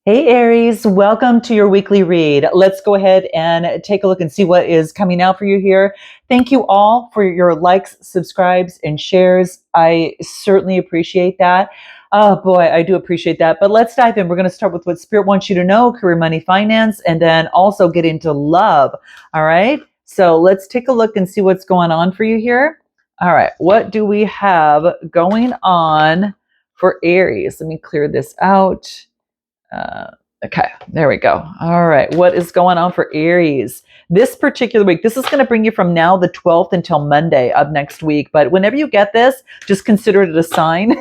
Hey Aries, welcome to your weekly read. Let's go ahead and take a look and see what is coming out for you here. Thank you all for your likes, subscribes, and shares. I certainly appreciate that. Oh boy, I do appreciate that. But let's dive in. We're going to start with what Spirit wants you to know, career, money, finance, and then also get into love. All right. So let's take a look and see what's going on for you here. All right. What do we have going on for Aries? Let me clear this out. Okay, there we go. All right, what is going on for Aries? This particular week, this is going to bring you from now the 12th until Monday of next week. But whenever you get this, just consider it a sign.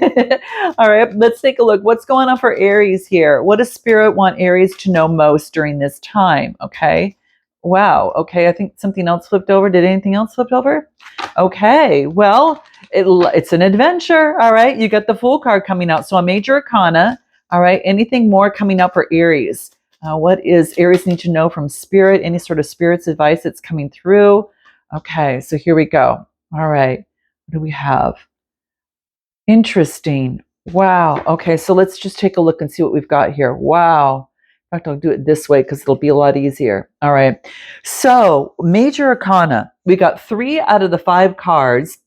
All right, let's take a look. What's going on for Aries here? What does Spirit want Aries to know most during this time? Okay. Wow. Okay, I think something else flipped over. Did anything else flip over? Okay, well, it's an adventure. All right, you got the Fool card coming out. So a major arcana. All right. Anything more coming up for Aries? What is Aries need to know from Spirit? Any sort of Spirit's advice that's coming through? Okay. So here we go. All right. What do we have? Interesting. Wow. Okay. So let's just take a look and see what we've got here. Wow. In fact, I'll do it this way because it'll be a lot easier. All right. So major arcana. We got 3 out of the 5 cards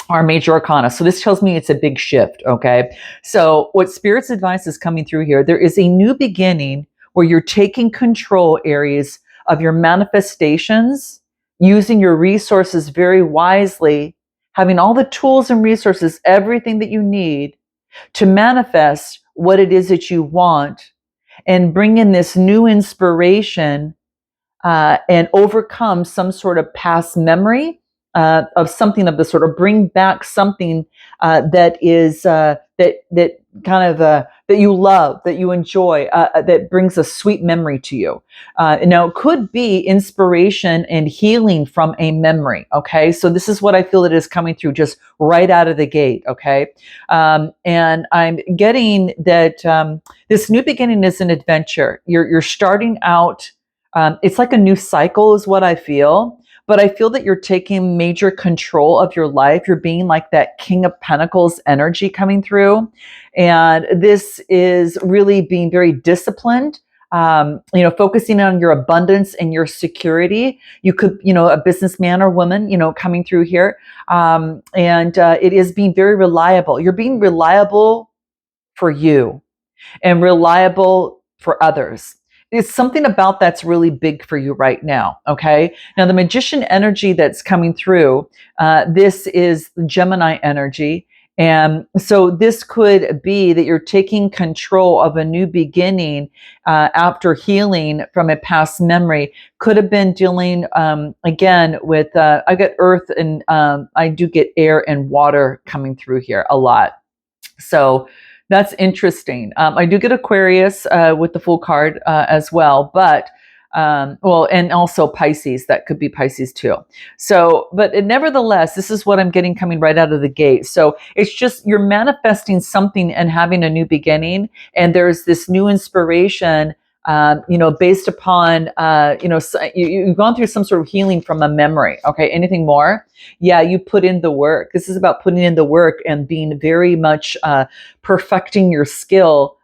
are major arcana. So this tells me it's a big shift, okay? So what Spirit's advice is coming through here, there is a new beginning where you're taking control, Aries, of your manifestations, using your resources very wisely, having all the tools and resources, everything that you need to manifest what it is that you want and bring in this new inspiration and overcome some sort of past memory of something of the sort, of bring back something that is that kind of that you love, that you enjoy, that brings a sweet memory to you. Now it could be inspiration and healing from a memory. Okay, so this is what I feel it is coming through just right out of the gate. Okay, and I'm getting that this new beginning is an adventure. You're starting out. It's like a new cycle is what I feel, but I feel that you're taking major control of your life. You're being like that King of Pentacles energy coming through. And this is really being very disciplined, focusing on your abundance and your security. You could, a businessman or woman, coming through here. And it is being very reliable. You're being reliable for you and reliable for others. It's something about that's really big for you right now. Okay. Now, the magician energy that's coming through, this is Gemini energy. And so this could be that you're taking control of a new beginning after healing from a past memory. Could have been dealing, again, with, I get earth and I do get air and water coming through here a lot. So that's interesting. I do get Aquarius with the Fool card as well, but and also Pisces. That could be Pisces too. So, but nevertheless, this is what I'm getting coming right out of the gate. So it's just you're manifesting something and having a new beginning, and there's this new inspiration. Based upon, you've gone through some sort of healing from a memory. Okay, anything more? Yeah, you put in the work. This is about putting in the work and being very much perfecting your skill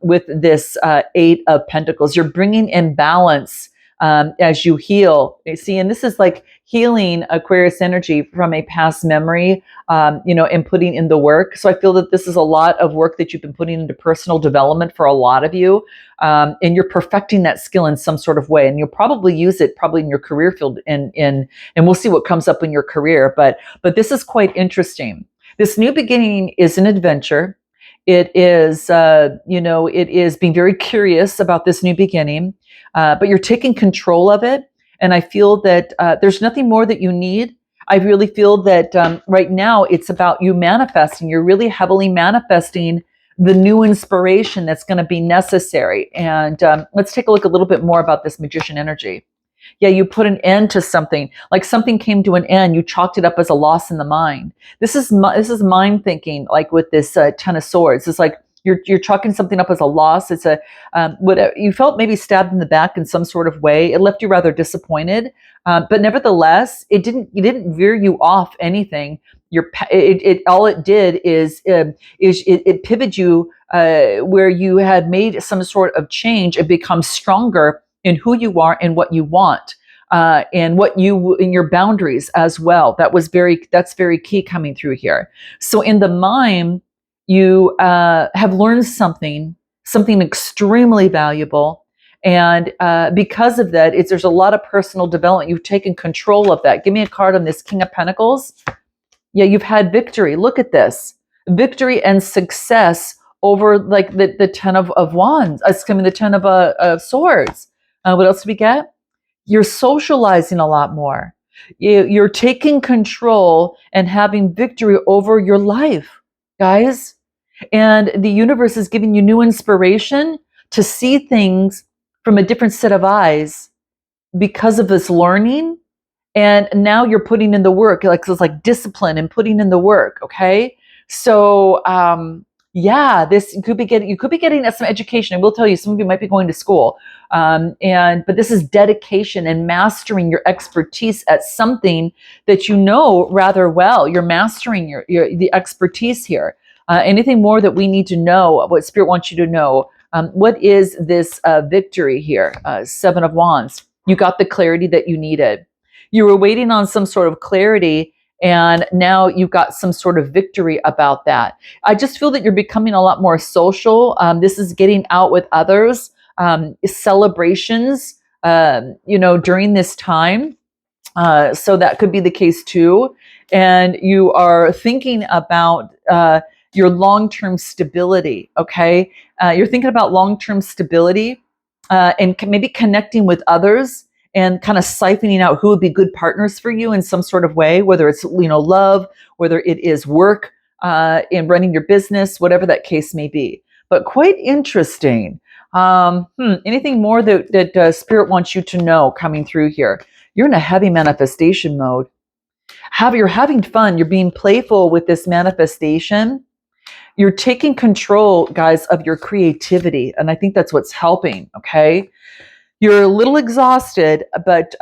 with this 8 of Pentacles. You're bringing in balance as you heal. You see, and this is like healing Aquarius energy from a past memory, and putting in the work. So I feel that this is a lot of work that you've been putting into personal development for a lot of you. And you're perfecting that skill in some sort of way. And you'll probably use it probably in your career field and we'll see what comes up in your career. But this is quite interesting. This new beginning is an adventure. It is, it is being very curious about this new beginning, but you're taking control of it. And I feel that there's nothing more that you need. I really feel that right now it's about you manifesting. You're really heavily manifesting the new inspiration that's going to be necessary. And let's take a look a little bit more about this magician energy. Yeah, you put an end to something, like something came to an end. You chalked it up as a loss in the mind. This is mind thinking, like with this 10 of Swords. It's like you're chalking something up as a loss. It's a what you felt maybe stabbed in the back in some sort of way. It left you rather disappointed, but nevertheless, it didn't veer you off anything. All it did is it pivoted you where you had made some sort of change and become stronger in who you are and what you want, and what you in your boundaries as well. That's very key coming through here. So in the mime, you have learned something extremely valuable. And because of that, there's a lot of personal development. You've taken control of that. Give me a card on this King of Pentacles. Yeah, you've had victory. Look at this. Victory and success over like the Ten of Wands. The Ten of Swords. What else do we get? You're socializing a lot more. You're taking control and having victory over your life, guys. And the universe is giving you new inspiration to see things from a different set of eyes because of this learning. And now you're putting in the work, like so it's like discipline and putting in the work. Okay, so yeah, this you could be getting some education. I will tell you, some of you might be going to school, but this is dedication and mastering your expertise at something that you know rather well. You're mastering the expertise here. Anything more that we need to know? What Spirit wants you to know? What is this victory here? Seven of Wands. You got the clarity that you needed. You were waiting on some sort of clarity, and now you've got some sort of victory about that. I just feel that you're becoming a lot more social. This is getting out with others, celebrations, during this time. So that could be the case too. And you are thinking about your long-term stability, okay? You're thinking about long-term stability and maybe connecting with others and kind of siphoning out who would be good partners for you in some sort of way, whether it's love, whether it is work, in running your business, whatever that case may be. But quite interesting. Anything more that Spirit wants you to know coming through here? You're in a heavy manifestation mode. You're having fun. You're being playful with this manifestation. You're taking control, guys, of your creativity. And I think that's what's helping, okay? You're a little exhausted, but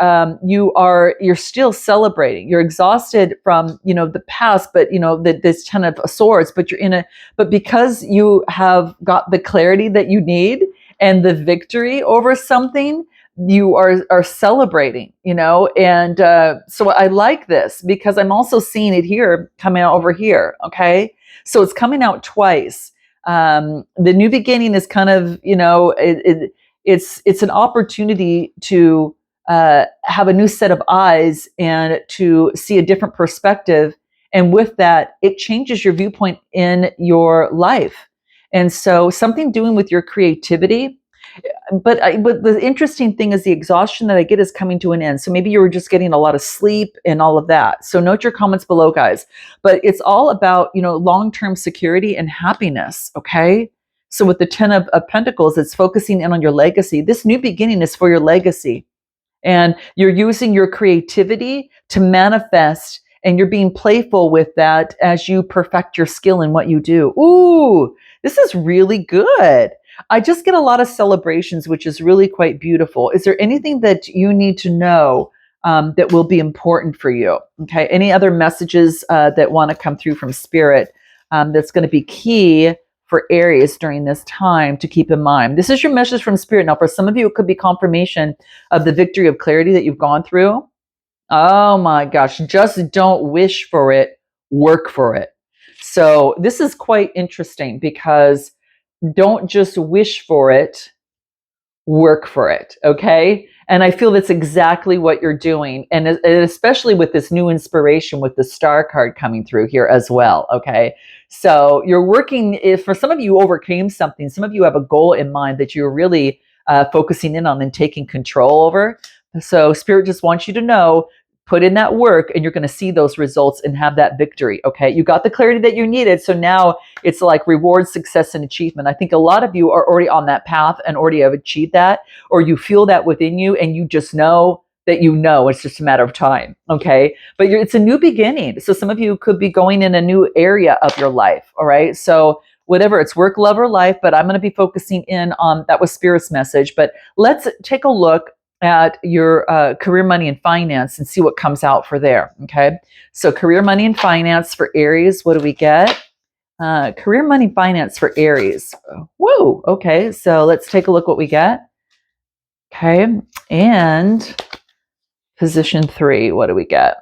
you're still celebrating. You're exhausted from the past, but this Ten of Swords. But but because you have got the clarity that you need and the victory over something, you are celebrating. And so I like this because I'm also seeing it here coming out over here. Okay, so it's coming out twice. The new beginning is kind of it's an opportunity to have a new set of eyes and to see a different perspective. And with that, it changes your viewpoint in your life. And so something doing with your creativity. But the interesting thing is the exhaustion that I get is coming to an end. So maybe you were just getting a lot of sleep and all of that. So note your comments below, guys. But it's all about, long-term security and happiness, okay? So with the Ten of Pentacles, it's focusing in on your legacy. This new beginning is for your legacy. And you're using your creativity to manifest, and you're being playful with that as you perfect your skill in what you do. Ooh, this is really good. I just get a lot of celebrations, which is really quite beautiful. Is there anything that you need to know that will be important for you? Okay. Any other messages that want to come through from Spirit that's going to be key for Aries during this time to keep in mind? This is your message from Spirit. Now, for some of you, it could be confirmation of the victory of clarity that you've gone through. Oh my gosh. Just don't wish for it. Work for it. So this is quite interesting because don't just wish for it, work for it, okay? And I feel that's exactly what you're doing. And especially with this new inspiration with the Star card coming through here as well, okay? So you're working, if for some of you overcame something, some of you have a goal in mind that you're really focusing in on and taking control over. So Spirit just wants you to know, put in that work and you're going to see those results and have that victory. Okay. You got the clarity that you needed. So now it's like reward, success, and achievement. I think a lot of you are already on that path and already have achieved that, or you feel that within you and you just know that it's just a matter of time. Okay. But it's a new beginning. So some of you could be going in a new area of your life. All right. So whatever, it's work, love, or life, but I'm going to be focusing in on, that was Spirit's message. But let's take a look at your career, money, and finance and see what comes out for there. Okay. So career, money, and finance for Aries. What do we get? Career, money, finance for Aries. Whoa. Okay. So let's take a look what we get. Okay. And position 3, what do we get?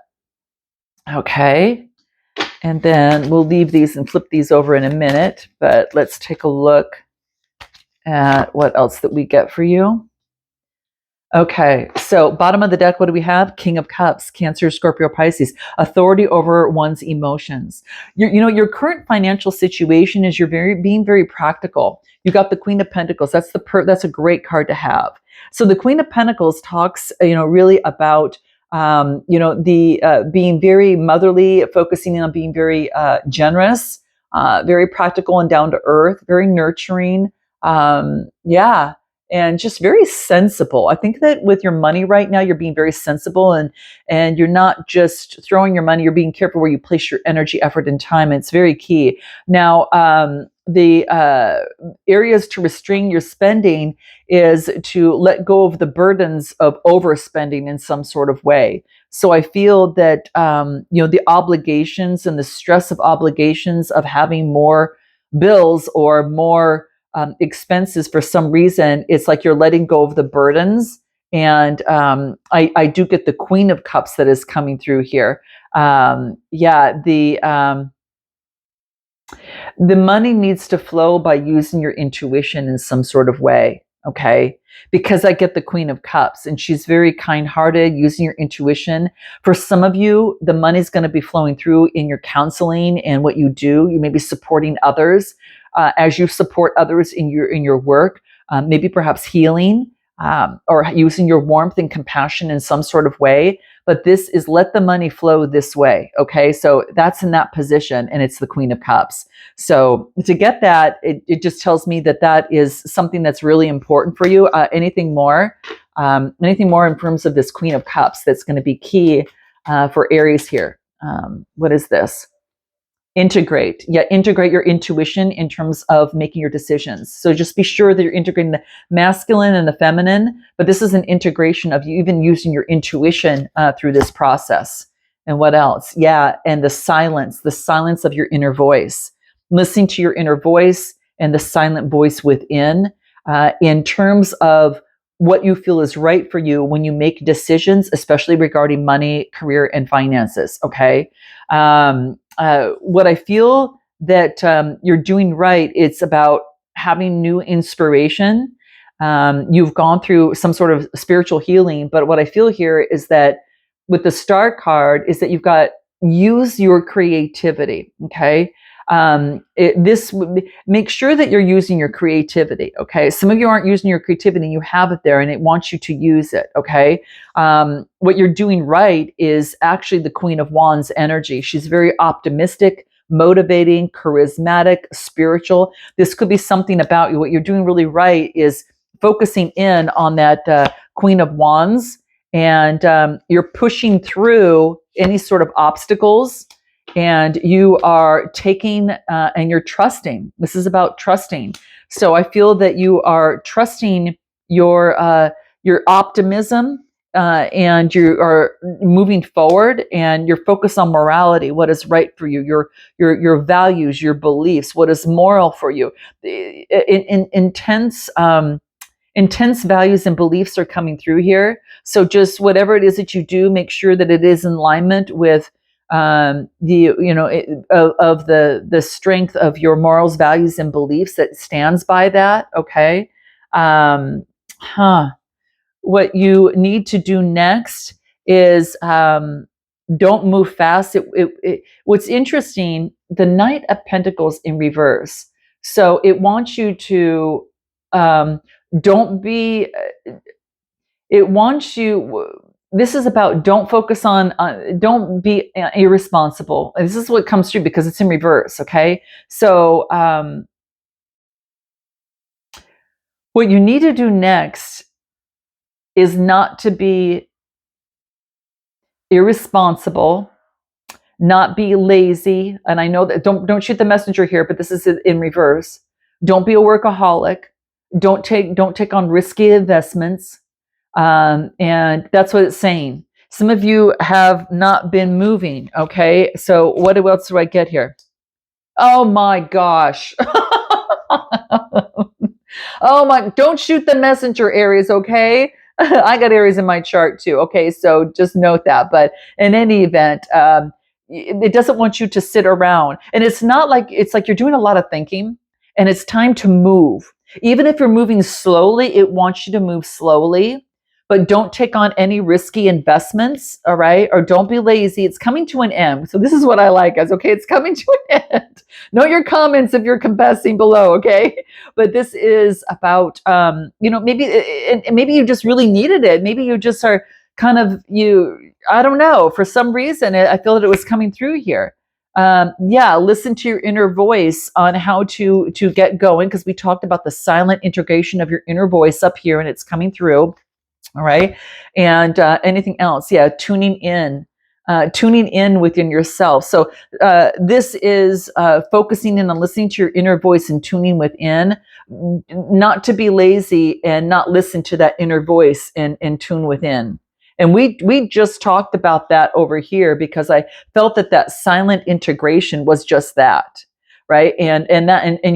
Okay. And then we'll leave these and flip these over in a minute, but let's take a look at what else that we get for you. Okay, so bottom of the deck, what do we have? King of Cups, Cancer, Scorpio, Pisces, authority over one's emotions. Your current financial situation is you're being very practical. You got the Queen of Pentacles. That's a great card to have. So the Queen of Pentacles talks, really about, the being very motherly, focusing on being very generous, very practical and down to earth, very nurturing. Yeah, and just very sensible. I think that with your money right now, you're being very sensible, and you're not just throwing your money. You're being careful where you place your energy, effort, and time. It's very key. Now, the areas to restrain your spending is to let go of the burdens of overspending in some sort of way. So I feel that the obligations and the stress of obligations of having more bills or more expenses for some reason, it's like you're letting go of the burdens. And I do get the Queen of Cups that is coming through here. The money needs to flow by using your intuition in some sort of way. Okay. Because I get the Queen of Cups and she's very kind hearted, using your intuition. For some of you, the money's going to be flowing through in your counseling and what you do. You may be supporting others as you support others in your work, maybe perhaps healing or using your warmth and compassion in some sort of way. But this is let the money flow this way. Okay. So that's in that position and it's the Queen of Cups. So to get that, it just tells me that that is something that's really important for you. Anything more in terms of this Queen of Cups that's going to be key for Aries here. What is this? Integrate your intuition in terms of making your decisions. So just be sure that you're integrating the masculine and the feminine, but this is an integration of you even using your intuition through this process. And what else? And the silence of your inner voice, listening to your inner voice and the silent voice within in terms of what you feel is right for you when you make decisions, especially regarding money, career, and finances. Okay. What I feel that you're doing right, it's about having new inspiration. You've gone through some sort of spiritual healing, but what I feel here is that with the Star card is that you've got use your creativity. Okay. Make sure that you're using your creativity. Okay. Some of you aren't using your creativity, you have it there and it wants you to use it. Okay. What you're doing right is actually the Queen of Wands energy. She's very optimistic, motivating, charismatic, spiritual. This could be something about you. What you're doing really right is focusing in on that Queen of Wands, and you're pushing through any sort of obstacles, and you are taking and you're trusting. This is about trusting. So I feel that you are trusting your optimism, and you are moving forward, and you're focused on morality, what is right for you, your values, your beliefs, what is moral for you. Intense values and beliefs are coming through here. So just whatever it is that you do, make sure that it is in alignment with the strength of your morals, values, and beliefs that stands by that. Okay. What you need to do next is don't move fast. What's interesting, the Knight of Pentacles in reverse. So it wants you to don't be, it wants you, this is about don't focus on, don't be irresponsible. This is what comes through because it's in reverse. Okay. So what you need to do next is not to be irresponsible, not be lazy. And I know that don't shoot the messenger here, but this is in reverse. Don't be a workaholic. Don't take on risky investments. And that's what it's saying. Some of you have not been moving. Okay. So what else do I get here? Oh my gosh. Oh my, don't shoot the messenger, Aries, okay? I got Aries in my chart too. Okay, so just note that. But in any event, it doesn't want you to sit around. And it's like you're doing a lot of thinking and it's time to move. Even if you're moving slowly, it wants you to move slowly, but don't take on any risky investments, all right? Or don't be lazy. It's coming to an end. So this is what I like, guys, okay? It's coming to an end. Note your comments if you're confessing below, okay? But this is about, maybe, and maybe you just really needed it. Maybe you just are kind of, I don't know, for some reason, I feel that it was coming through here. Listen to your inner voice on how to get going, because we talked about the silent integration of your inner voice up here, and it's coming through. All right. And anything else? Yeah, tuning in within yourself. So this is focusing in on listening to your inner voice and tuning within, not to be lazy and not listen to that inner voice and tune within. And we just talked about that over here because I felt that silent integration was just that, right? And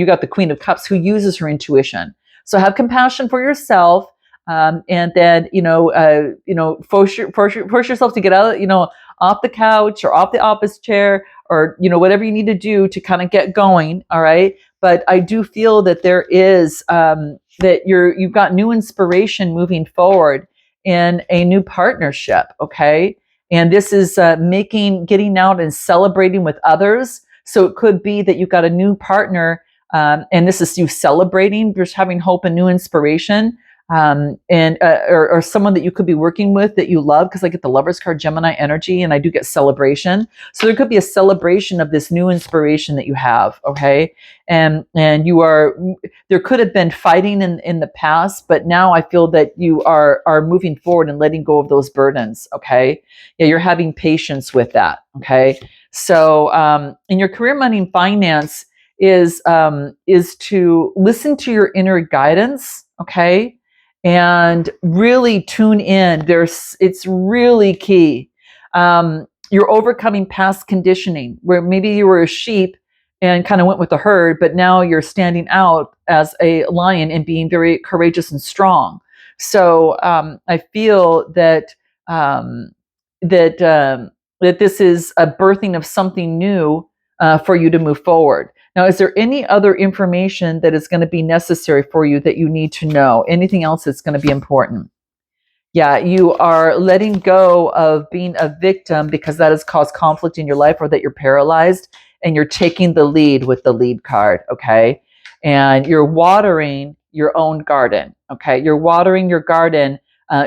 you got the Queen of Cups who uses her intuition. So have compassion for yourself, and then force yourself to get out, off the couch or off the office chair, or whatever you need to do to kind of get going. All right, but I do feel that there is that you've got new inspiration moving forward in a new partnership. Okay, and this is getting out and celebrating with others. So it could be that you've got a new partner, and this is you celebrating, just having hope and new inspiration, or someone that you could be working with that you love, because I get the Lover's card, Gemini energy, and I do get celebration. So there could be a celebration of this new inspiration that you have, okay? And there could have been fighting in the past, but now I feel that you are moving forward and letting go of those burdens, okay? Yeah, you're having patience with that, okay? So in your career, money, and finance is to listen to your inner guidance, okay? And really tune in. It's really key. You're overcoming past conditioning, where maybe you were a sheep and kind of went with the herd, but now you're standing out as a lion and being very courageous and strong. So I feel that this is a birthing of something new for you to move forward. Now, is there any other information that is going to be necessary for you that you need to know? Anything else that's going to be important? Yeah, you are letting go of being a victim because that has caused conflict in your life, or that you're paralyzed, and you're taking the lead with the lead card, okay? And you're watering your own garden, okay? You're watering your garden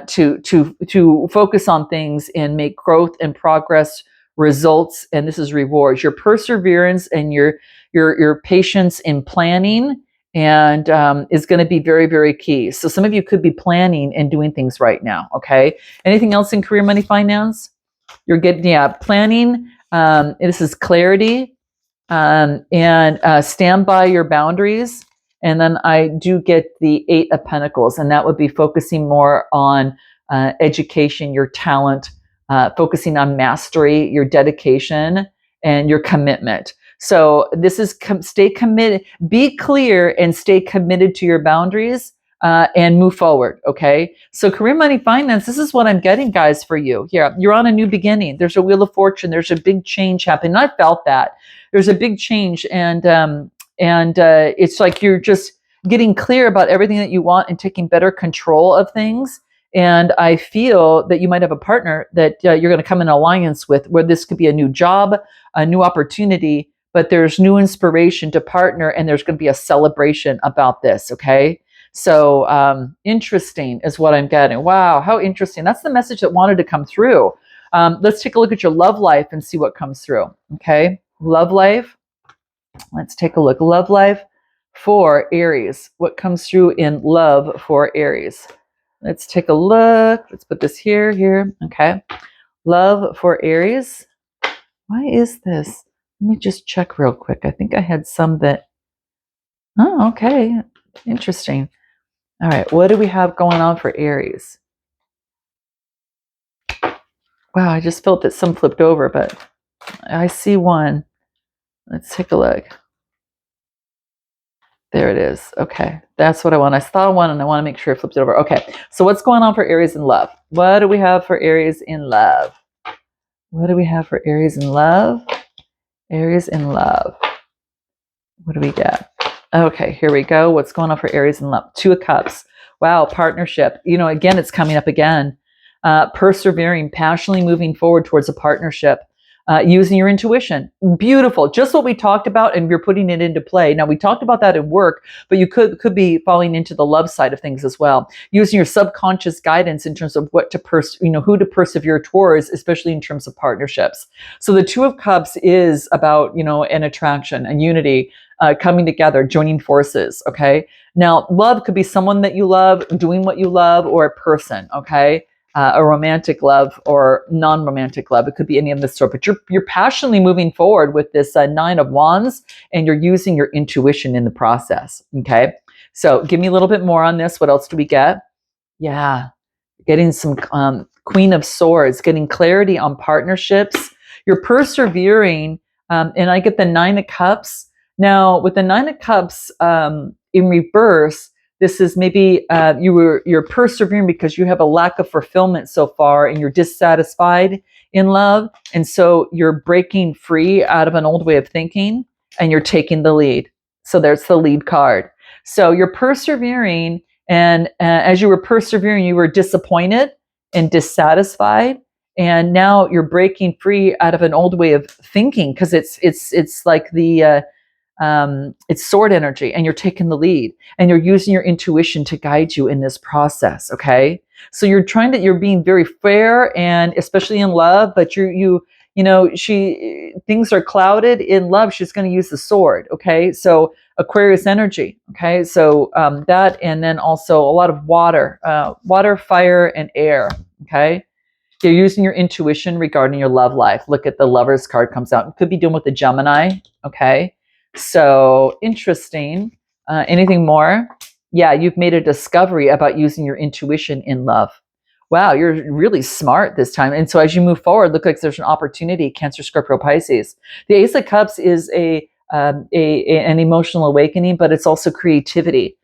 to focus on things and make growth and progress, results, and this is rewards. Your perseverance and your patience in planning and is going to be very, very key. So some of you could be planning and doing things right now. Okay. Anything else in career, money, finance? You're getting, planning. This is clarity, and stand by your boundaries. And then I do get the 8 of Pentacles, and that would be focusing more on education, your talent, focusing on mastery, your dedication, and your commitment. So this is stay committed, be clear, and stay committed to your boundaries, and move forward. Okay. So career, money, finance. This is what I'm getting, guys, for you. Yeah, you're on a new beginning. There's a wheel of fortune. There's a big change happening. I felt that there's a big change, and it's like you're just getting clear about everything that you want and taking better control of things. And I feel that you might have a partner that you're going to come in alliance with, where this could be a new job, a new opportunity, but there's new inspiration to partner, and there's going to be a celebration about this. Okay. So interesting is what I'm getting. Wow, how interesting. That's the message that wanted to come through. Let's take a look at your love life and see what comes through. Okay. Love life. Let's take a look. Love life for Aries. What comes through in love for Aries? Let's take a look. Let's put this here. Okay. Love for Aries. Why is this? Let me just check real quick. I think I had some that. Oh, okay. Interesting. All right. What do we have going on for Aries? Wow. I just felt that some flipped over, but I see one. Let's take a look. There it is. Okay. That's what I want. I saw one and I want to make sure I flipped it over. Okay. So what's going on for Aries in love? What do we have for Aries in love? What do we have for Aries in love? Aries in love. What do we get? Okay, here we go. What's going on for Aries in love? Two of Cups. Wow, partnership. Again, it's coming up again. Persevering, passionately moving forward towards a partnership. Using your intuition. Beautiful. Just what we talked about, and you're putting it into play. Now, we talked about that in work, but you could be falling into the love side of things as well. Using your subconscious guidance in terms of what to who to persevere towards, especially in terms of partnerships. So the Two of Cups is about, an attraction, a unity, coming together, joining forces. Okay. Now, love could be someone that you love, doing what you love, or a person. Okay. A romantic love or non-romantic love. It could be any of this sort, but you're passionately moving forward with this Nine of Wands, and you're using your intuition in the process. Okay, so give me a little bit more on this. What else do we get? Yeah, getting some Queen of Swords, getting clarity on partnerships. You're persevering, and I get the Nine of Cups. Now, with the Nine of Cups in reverse, this is maybe you're persevering because you have a lack of fulfillment so far, and you're dissatisfied in love, and so you're breaking free out of an old way of thinking, and you're taking the lead. So there's the lead card. So you're persevering, and as you were persevering, you were disappointed and dissatisfied, and now you're breaking free out of an old way of thinking because it's like the it's sword energy, and you're taking the lead, and you're using your intuition to guide you in this process. Okay, so you're being very fair, and especially in love, but things are clouded in love. She's going to use the sword. Okay, so Aquarius energy. Okay, so that, and then also a lot of water, fire, and air. Okay, you're using your intuition regarding your love life. Look at the Lovers card comes out. It could be dealing with the Gemini. Okay, so interesting. Anything more? Yeah, you've made a discovery about using your intuition in love. Wow, you're really smart this time. And so as you move forward, look like there's an opportunity. Cancer, Scorpio, Pisces. The Ace of Cups is an emotional awakening, but it's also creativity.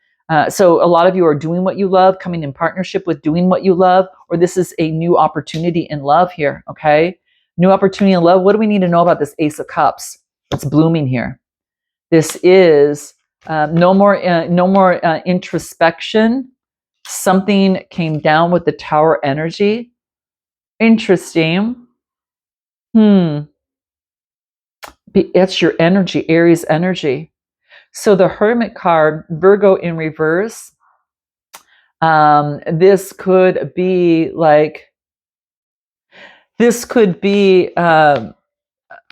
So a lot of you are doing what you love, coming in partnership with doing what you love, or this is a new opportunity in love here. Okay, new opportunity in love. What do we need to know about this Ace of Cups? It's blooming here. This is no more introspection. Something came down with the Tower energy. Interesting. It's your energy, Aries energy. So the Hermit card, Virgo in reverse. This could be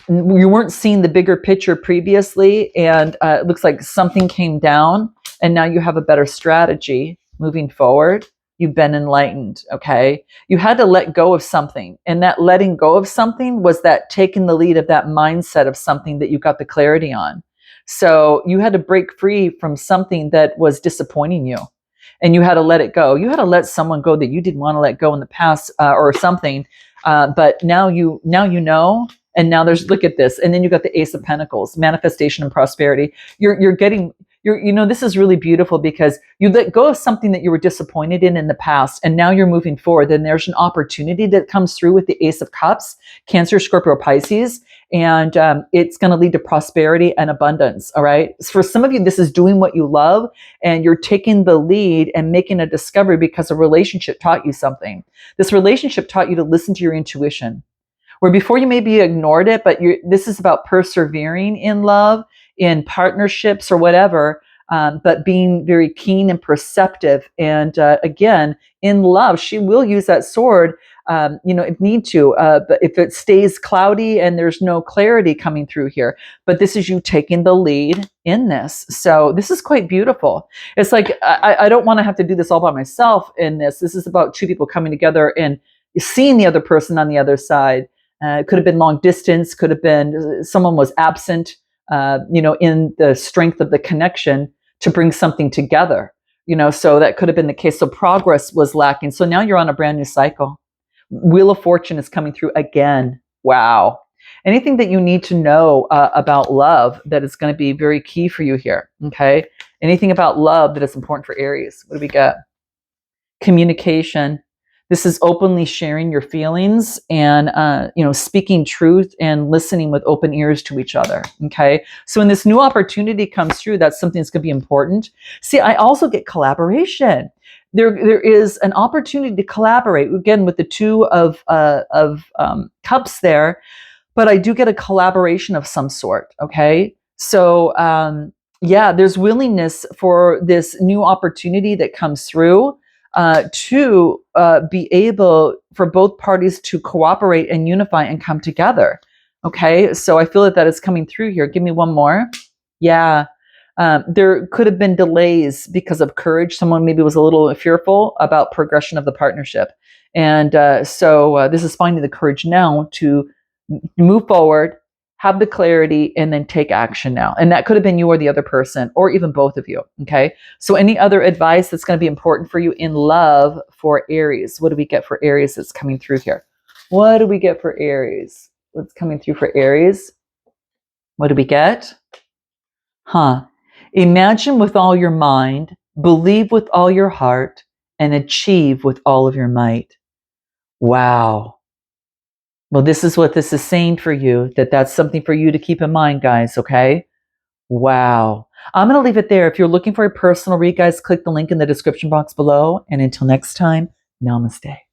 you weren't seeing the bigger picture previously, and it looks like something came down, and now you have a better strategy moving forward. You've been enlightened. Okay, you had to let go of something, and that letting go of something was that taking the lead of that mindset of something that you got the clarity on. So you had to break free from something that was disappointing you, and you had to let it go. You had to let someone go that you didn't want to let go in the past, or something, but now you know. And now look at this. And then you got the Ace of Pentacles, manifestation and prosperity. This is really beautiful because you let go of something that you were disappointed in the past, and now you're moving forward. Then there's an opportunity that comes through with the Ace of Cups, Cancer, Scorpio, Pisces, and it's going to lead to prosperity and abundance. All right. So for some of you, this is doing what you love, and you're taking the lead and making a discovery because a relationship taught you something. This relationship taught you to listen to your intuition, where before you maybe ignored it, but this is about persevering in love, in partnerships or whatever, but being very keen and perceptive. And again, in love, she will use that sword, if need to, but if it stays cloudy and there's no clarity coming through here. But this is you taking the lead in this. So this is quite beautiful. It's like, I don't want to have to do this all by myself in this. This is about two people coming together and seeing the other person on the other side. It could have been long distance, could have been someone was absent, in the strength of the connection to bring something together, so that could have been the case. So progress was lacking. So now you're on a brand new cycle. Wheel of Fortune is coming through again. Wow. Anything that you need to know about love that is going to be very key for you here. Okay. Anything about love that is important for Aries? What do we got? Communication. This is openly sharing your feelings and, speaking truth and listening with open ears to each other. Okay. So when this new opportunity comes through, that's something that's going to be important. See, I also get collaboration. There is an opportunity to collaborate again with the two of cups there, but I do get a collaboration of some sort. Okay. So, yeah, there's willingness for this new opportunity that comes through to be able for both parties to cooperate and unify and come together. Okay, so I feel that is coming through here. Give me one more. Yeah. There could have been delays because of courage. Someone maybe was a little fearful about progression of the partnership. And so this is finding the courage now to move forward, have the clarity, and then take action now. And that could have been you or the other person, or even both of you. Okay. So, any other advice that's going to be important for you in love for Aries? What do we get for Aries that's coming through here? What do we get for Aries? What's coming through for Aries? What do we get? Imagine with all your mind, believe with all your heart, and achieve with all of your might. Wow. Well, this is what this is saying for you, that's something for you to keep in mind, guys, okay? Wow. I'm going to leave it there. If you're looking for a personal read, guys, click the link in the description box below. And until next time, namaste.